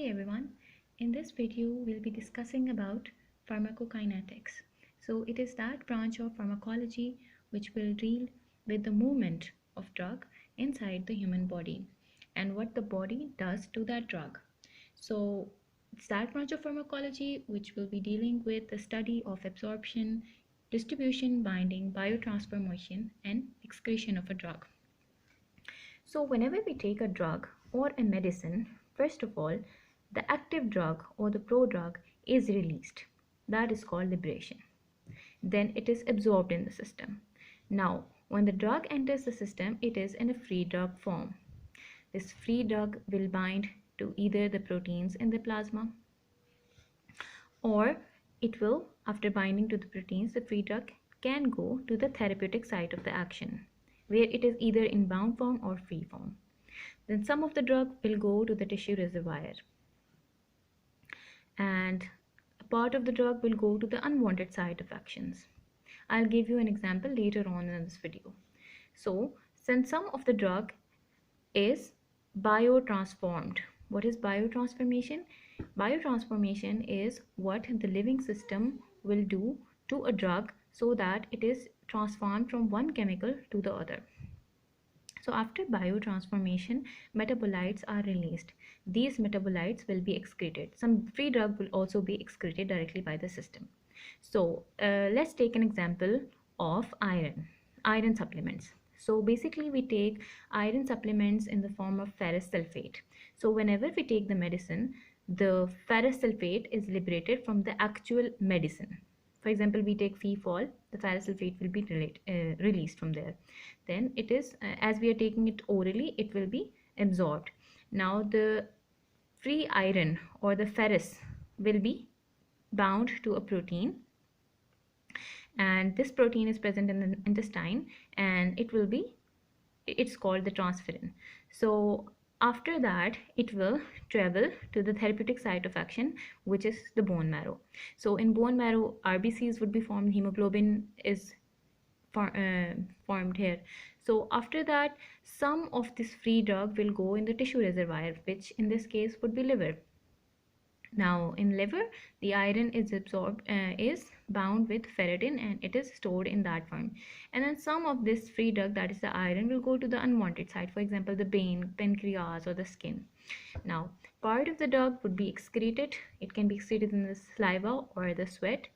everyone, in this video we'll be discussing about pharmacokinetics. So it is that branch of pharmacology which will deal with the movement of drug inside the human body and what the body does to that drug. So it's that branch of pharmacology which will be dealing with the study of absorption, distribution, binding, biotransformation and excretion of a drug. So whenever we take a drug or a medicine, first of all, the active drug or the prodrug is released. That is called liberation. Then it is absorbed in the system. Now, when the drug enters the system, it is in a free drug form. This free drug will bind to either the proteins in the plasma, or it will, after binding to the proteins, the free drug can go to the therapeutic site of the action, where it is either in bound form or free form. Then some of the drug will go to the tissue reservoir, and a part of the drug will go to the unwanted site of actions. I'll give you an example later on in this video. So since some of the drug is biotransformed. What is biotransformation? Biotransformation is what the living system will do to a drug so that it is transformed from one chemical to the other. So after biotransformation, metabolites are released. These metabolites will be excreted. Some free drug will also be excreted directly by the system. So let's take an example of iron supplements. So basically we take iron supplements in the form of ferrous sulfate. So whenever we take the medicine, the ferrous sulfate is liberated from the actual medicine. For example, we take Fefol, the ferrous sulfate will be released from there. Then it is, as we are taking it orally, it will be absorbed. Now the free iron or the ferrous will be bound to a protein, and this protein is present in the intestine, and it's called the transferrin. So after that it will travel to the therapeutic site of action, which is the bone marrow. So in bone marrow, RBCs would be formed, hemoglobin is formed here. So after that, some of this free drug will go in the tissue reservoir, which in this case would be liver. Now in liver, the iron is absorbed, is bound with ferritin, and it is stored in that form. And then some of this free drug, that is the iron, will go to the unwanted site, for example the brain, pancreas or the skin. Now part of the drug would be excreted. It can be excreted in the saliva or the sweat,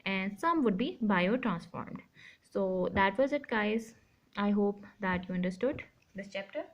and some would be biotransformed. So that was it, guys. I hope that you understood this chapter.